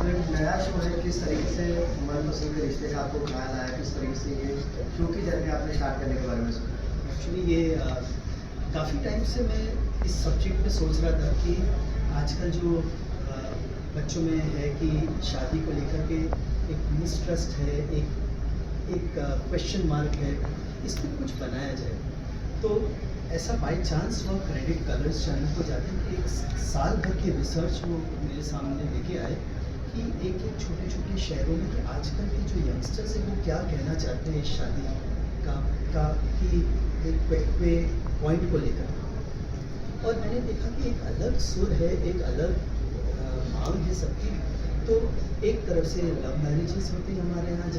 जो एक नया शो है किस तरीके से मनपसंद के रिश्ते का आपको ख्याल आया, किस तरीके से ये शो की जर्नी आपने स्टार्ट करने के बारे में सोचा? एक्चुअली ये काफ़ी टाइम से मैं इस सब्जेक्ट पे सोच रहा था कि आजकल जो बच्चों में है कि शादी को लेकर के एक मिसट्रस्ट है, एक क्वेश्चन मार्क है, इस पर कुछ बनाया जाए। तो ऐसा बाय चांस वो क्रेडिट कलर्स चैनल को जाते हैं कि एक साल भर की रिसर्च वो मेरे सामने लेके आए कि एक एक छोटे छोटे शहरों में कि आजकल के जो यंगस्टर्स हैं वो क्या कहना चाहते हैं इस शादी का कि एक पॉइंट को लेकर। और मैंने देखा कि एक अलग सुर है, एक अलग मांग है सबकी। तो एक तरफ से लव मैरिजेस होती हैं हमारे यहाँ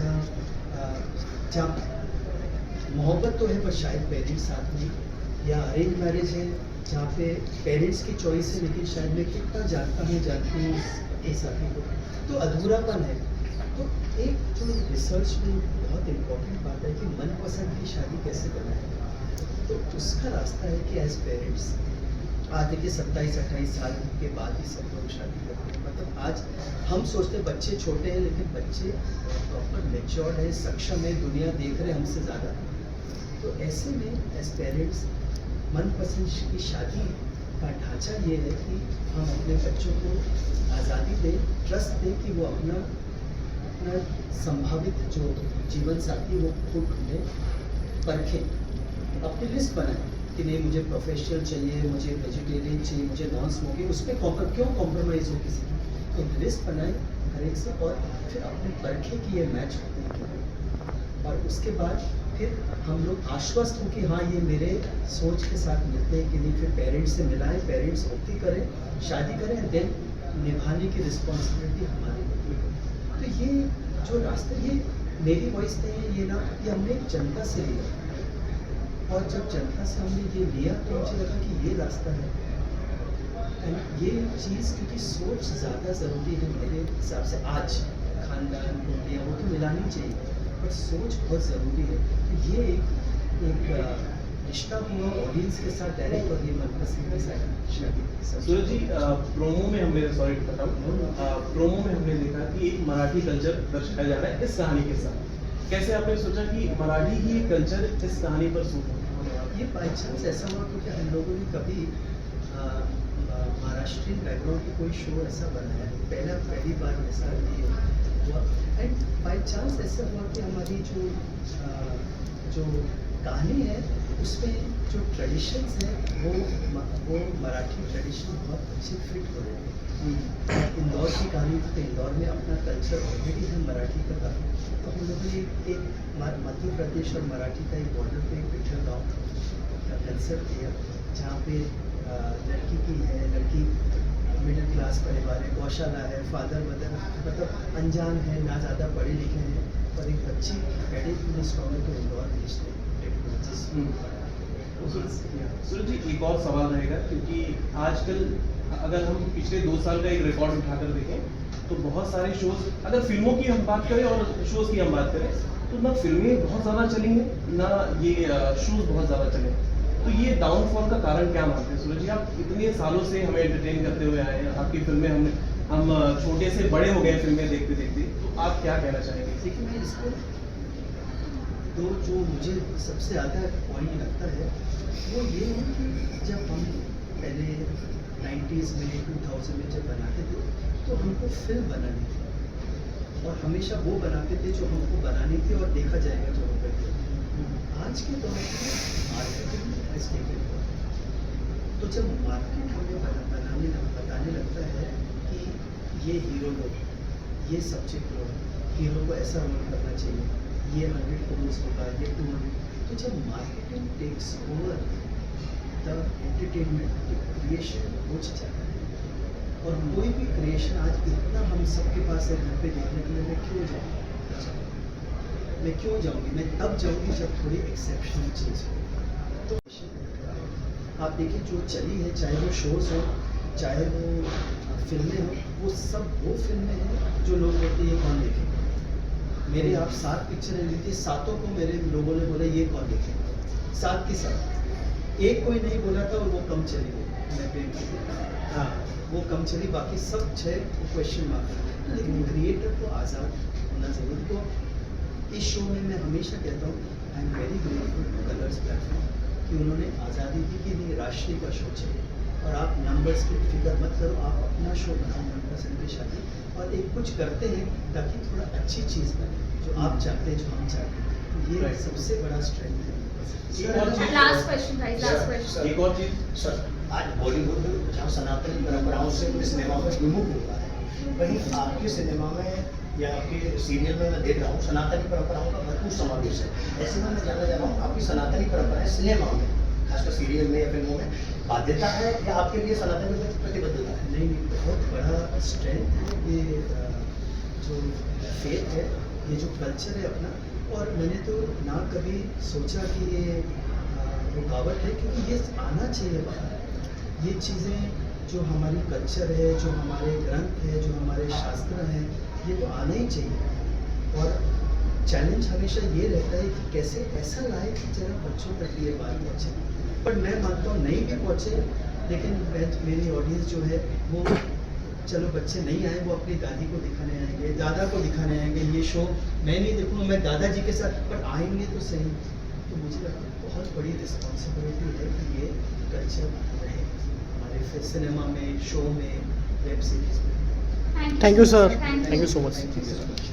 जहाँ मोहब्बत तो है पर शायद पेरेंट्स साथ में, या अरेंज मैरिज है जहाँ पे पेरेंट्स की चॉइस है लेकिन शायद मैं कितना जानती हूँ इस साथी को, तो अधूरापन है। तो एक जो रिसर्च में बहुत इम्पोर्टेंट बात है कि मनपसंद की शादी कैसे बनाए। तो उसका रास्ता है कि एज पेरेंट्स आज देखिए 27-28 साल के बाद ही सब लोग शादी करते हैं। मतलब आज हम सोचते हैं बच्चे छोटे हैं लेकिन बच्चे प्रॉपर मेच्योर्ड है, सक्षम है, दुनिया देख रहे हैं हमसे ज़्यादा। तो ऐसे में एज पेरेंट्स मनपसंद की शादी का ढांचा ये है कि हम अपने बच्चों को आज़ादी दें, ट्रस्ट दें कि वो अपना संभावित जो जीवन साथी वो खुद ढूंढें, परखें, अपनी लिस्ट बनाएं कि नहीं मुझे प्रोफेशनल चाहिए, मुझे वेजिटेरियन चाहिए, मुझे नॉन स्मोकिंग, उसमें क्यों कॉम्प्रोमाइज़ हो किसी की। एक लिस्ट बनाएं हर एक से और फिर अपने परखें कि ये मैच होते हैं कि नहीं। और उसके बाद फिर हम लोग आश्वस्त हो कि हाँ ये मेरे सोच के साथ मिलते हैं कि नहीं। फिर पेरेंट्स से मिलाएं, पेरेंट्स ओके करें, शादी करें, देन निभाने की रिस्पॉन्सिबिलिटी हमारी होती है। तो ये जो रास्ते, ये मेरी वॉइस नहीं है, ये हमने जनता से लिया। और जब जनता से हमने ये लिया तो मुझे लगा कि ये रास्ता है। एंड ये चीज़ क्योंकि सोच ज़्यादा ज़रूरी है मेरे हिसाब से। आज खानदान रोटियाँ वो तो मिलानी चाहिए बट सोच बहुत ज़रूरी है। तो ये एक रिश्ता हुआ ऑडियंस के साथ डायरेक्ट, और ये मनपसंद के साथ शादी। सूरज जी, प्रोमो में हमने प्रोमो में हमने देखा कि एक मराठी कल्चर दर्शाया जा रहा है इस कहानी के साथ। कैसे आपने सोचा कि मराठी ही कल्चर इस कहानी पर सूट होने वाला? ये बाई चांस ऐसा हुआ क्योंकि हम लोगों ने कभी महाराष्ट्रियन बैकग्राउंड की कोई शो ऐसा बनाया नहीं, पहली बार ऐसा ये हुआ। एंड बाई चांस ऐसा हुआ कि हमारी जो कहानी है उसमें जो ट्रेडिशंस है वो मराठी ट्रेडिशन बहुत अच्छे फिट हो रहे हैं। इंदौर की कहानी थी तो इंदौर में अपना कल्चर ऑलरेडी है मराठी का काफ़ी। तो हम लोगों ने एक मध्य प्रदेश और मराठी का एक बॉर्डर पे एक पिक्चर गाँव का कंसेप्ट दिया जहाँ पे लड़की मिडिल क्लास परिवार है, गौशाला है, फादर मदर मतलब अनजान है, ना ज़्यादा पढ़े लिखे हैं, और एक बच्ची एडिट स्ट्रॉन्ग है तो इंदौर भेजते सूरज जी, एक और सवाल रहेगा क्योंकि आजकल अगर हम पिछले 2 साल का एक रिकॉर्ड उठाकर देखें तो बहुत सारे शोज, अगर फिल्मों की हम बात करें और शोज की हम बात करें तो ना फिल्में बहुत ज़्यादा चली हैं ना ये शोज बहुत ज़्यादा चले। तो ये डाउनफॉल का कारण क्या मानते हैं सूरज जी? आप इतने सालों से हमें एंटरटेन करते हुए आए हैं, आपकी फिल्में हम छोटे से बड़े हो गए फिल्में देखते देखते, तो आप क्या कहना चाहेंगे? देखिए मैं इसको तो जो मुझे सबसे ज़्यादा पॉइंट लगता है वो ये है कि जब हम पहले 90s में 2000 में जब बनाते थे तो हमको फिल्म बनानी थी और हमेशा वो बनाते थे जो हमको बनानी थी और देखा जाएगा जो हम करते थे। आज के दौर में मार्केटिंग हैज़ टेकन ओवर। तो जब मार्केट हमें बताने लगता है कि ये हीरो लोग, ये सब्जेक्ट लोग, हीरो को ऐसा रोल करना चाहिए, ये 100 करोड़ होगा, ये 200, तो जब marketing takes over the entertainment, creation हो जाता है। और कोई भी क्रिएशन आज इतना हम सबके पास है घर पे देखने के लिए, मैं क्यों जाऊँगी? मैं तब जाऊँगी जब थोड़ी एक्सेप्शनल चीज़ हो। तो आप देखिए जो चली है, चाहे वो शोज़ हो, चाहे वो फिल्में हो, वो फिल्में हैं जो लोग बोलते हैं ये कौन देखेगा। मेरे आप 7 पिक्चरें लीजिए, 7 को मेरे लोगों ने बोला ये कौन देखेगा, 7 की 7। एक कोई नहीं बोला था और वो कम चली गई, मैं प्रेम की। हाँ वो कम चली, बाकी सब 6 क्वेश्चन मार्क है। लेकिन क्रिएटर को आज़ाद होना ज़रूरी। तो इस शो में मैं हमेशा कहता हूँ I am very grateful two colours platform कि उन्होंने आज़ादी दी कि नहीं राष्ट्रीय का शो चाहिए और आप नंबर्स की फिक्र मत करो, आप अपना शो बनाओ मनपसंद की शादी और एक कुछ करते हैं ताकि थोड़ा अच्छी चीज़ बने जो आप चाहते हैं, जो हम चाहते हैं। तो ये Right. सबसे बड़ा स्ट्रेंथ है। एक और चीज last question guys, last question. एक और चीज सर, आज बॉलीवुड जहाँ सनातन परंपराओं से पूरे सिनेमा में विमुख हो रहा है, वहीं आपके सिनेमा में या आपके सीरियल में मैं देख रहा हूँ सनातनी परंपराओं का भरपूर समावेश है। ऐसे में मैं जानना चाह रहा हूँ आपकी सनातनी परंपराएं सिनेमा में, खासकर सीरियल में या फिल्मों में बाध्यता है या आपके लिए सनातन में प्रतिबद्धता है? नहीं, बहुत बड़ा स्ट्रेंथ है ये जो फेथ है, ये जो कल्चर है अपना। और मैंने तो ना कभी सोचा कि ये रुकावट है, क्योंकि ये आना चाहिए बाहर। ये चीज़ें जो हमारी कल्चर है, जो हमारे ग्रंथ है, जो हमारे शास्त्र हैं, ये तो आना ही चाहिए। और चैलेंज हमेशा ये रहता है कि कैसे ऐसा लाए कि जरा बच्चों तक ये बात पहुँचे। पर मैं मानता हूँ नहीं भी पहुँचे, लेकिन मेरी ऑडियंस जो है वो, चलो बच्चे नहीं आए, वो अपनी दादी को दिखाने आएंगे, दादा को दिखाने आएंगे। ये शो मैं नहीं देखूँगा, मैं दादाजी के साथ, पर आएंगे तो सही। तो मुझे लगता है बहुत बड़ी रिस्पॉन्सिबिलिटी है कि ये कल्चर रहे हमारे सिनेमा में, शो में, वेब सीरीज में। Thank you sir, Thank you so much. Thank you so much.